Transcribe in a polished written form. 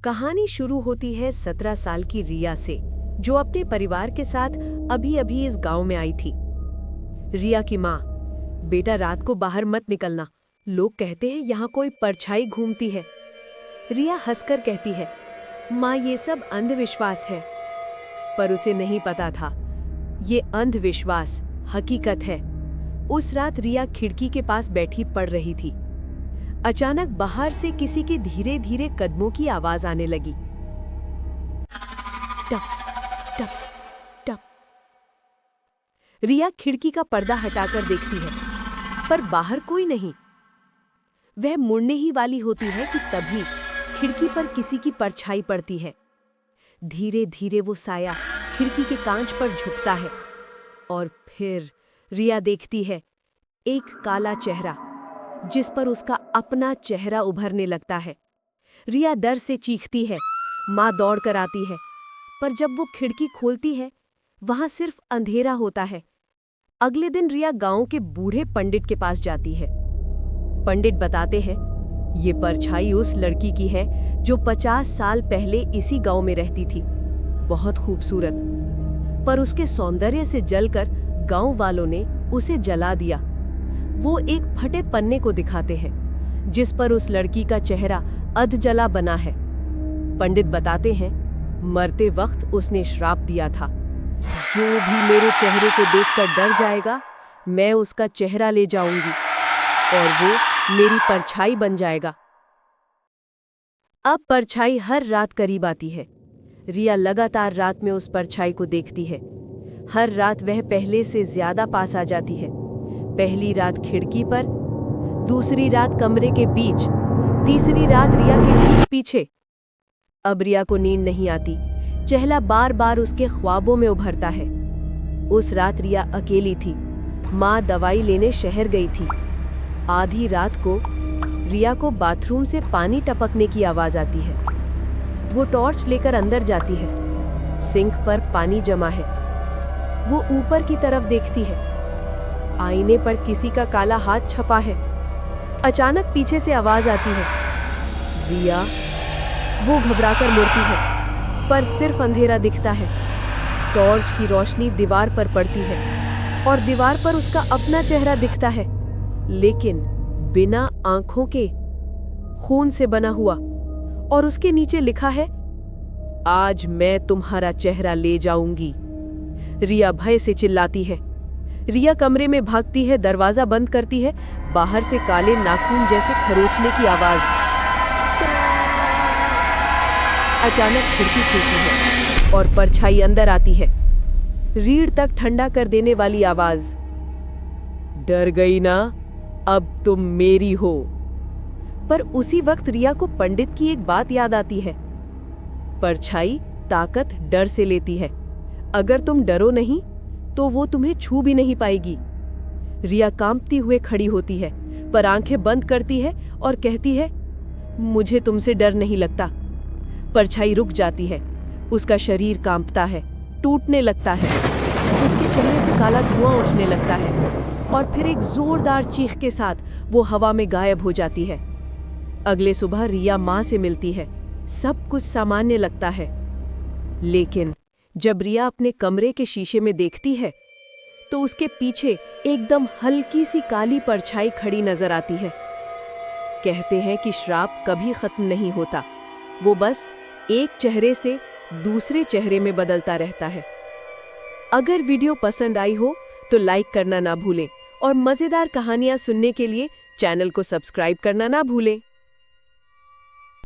कहानी शुरू होती है 17 साल की रिया से, जो अपने परिवार के साथ अभी अभी इस गांव में आई थी। रिया की माँ, बेटा रात को बाहर मत निकलना, लोग कहते हैं यहाँ कोई परछाई घूमती है। रिया हंसकर कहती है, माँ ये सब अंधविश्वास है। पर उसे नहीं पता था, ये अंधविश्वास हकीकत है। उस रात रिया खिड़की के पास बैठी पढ़ रही थी। अचानक बाहर से किसी के धीरे धीरे कदमों की आवाज आने लगी। टप टप टप। रिया खिड़की का पर्दा हटाकर देखती है, पर बाहर कोई नहीं। वह मुड़ने ही वाली होती है कि तभी खिड़की पर किसी की परछाई पड़ती है। धीरे धीरे वो साया खिड़की के कांच पर झुकता है और फिर रिया देखती है एक काला चेहरा, जिस पर उसका अपना चेहरा उभरने लगता है। रिया डर से चीखती है। माँ दौड़कर आती है, पर जब वो खिड़की खोलती है, वहां सिर्फ अंधेरा होता है। अगले दिन रिया गांव के बूढ़े पंडित के पास जाती है। पंडित बताते हैं, ये परछाई उस लड़की की है जो 50 साल पहले इसी गांव में रहती थी। बहुत खूबसूरत, पर उसके सौंदर्य से जलकर गांव वालों ने उसे जला दिया। वो एक फटे पन्ने को दिखाते हैं, जिस पर उस लड़की का चेहरा अध जला बना है। पंडित बताते हैं, मरते वक्त उसने श्राप दिया था, जो भी मेरे चेहरे को देखकर डर जाएगा, मैं उसका चेहरा ले जाऊंगी और वो मेरी परछाई बन जाएगा। अब परछाई हर रात करीब आती है। रिया लगातार रात में उस परछाई को देखती है। हर रात वह पहले से ज्यादा पास आ जाती है। पहली रात खिड़की पर, दूसरी रात कमरे के बीच, तीसरी रात रिया के ठीक पीछे। अब रिया को नींद नहीं आती। चेहरा बार बार उसके ख्वाबों में उभरता है। उस रात रिया अकेली थी। माँ दवाई लेने शहर गई थी। आधी रात को रिया को बाथरूम से पानी टपकने की आवाज आती है। वो टॉर्च लेकर अंदर जाती है। सिंक पर पानी जमा है। वो ऊपर की तरफ देखती है। आईने पर किसी का काला हाथ छपा है। अचानक पीछे से आवाज आती है, रिया। वो घबराकर मुड़ती है, पर सिर्फ अंधेरा दिखता है। टॉर्च की रोशनी दीवार पर पड़ती है और दीवार पर उसका अपना चेहरा दिखता है, लेकिन बिना आंखों के, खून से बना हुआ। और उसके नीचे लिखा है, आज मैं तुम्हारा चेहरा ले जाऊंगी। रिया भय से चिल्लाती है। रिया कमरे में भागती है, दरवाजा बंद करती है। बाहर से काले नाखून जैसे खरोचने की आवाज। अचानक खिड़की खुलती है और परछाई अंदर आती है। रीढ़ तक ठंडा कर देने वाली आवाज, डर गई ना, अब तुम मेरी हो। पर उसी वक्त रिया को पंडित की एक बात याद आती है, परछाई ताकत डर से लेती है। अगर तुम डरो नहीं तो वो तुम्हें छू भी नहीं पाएगी। रिया कांपती हुए खड़ी होती है, पर आंखें बंद करती है और कहती है, मुझे तुमसे डर नहीं लगता। परछाई रुक जाती है। उसका शरीर कांपता है, टूटने लगता है। उसके चेहरे से काला धुआं उठने लगता है और फिर एक जोरदार चीख के साथ वो हवा में गायब हो जाती है। अगले सुबह रिया माँ से मिलती है। सब कुछ सामान्य लगता है, लेकिन जब रिया अपने कमरे के शीशे में देखती है, तो उसके पीछे एकदम हल्की सी काली परछाई खड़ी नजर आती है। कहते हैं कि श्राप कभी खत्म नहीं होता, वो बस एक चेहरे से दूसरे चेहरे में बदलता रहता है। अगर वीडियो पसंद आई हो तो लाइक करना ना भूलें और मजेदार कहानियां सुनने के लिए चैनल को सब्सक्राइब करना ना भूलें।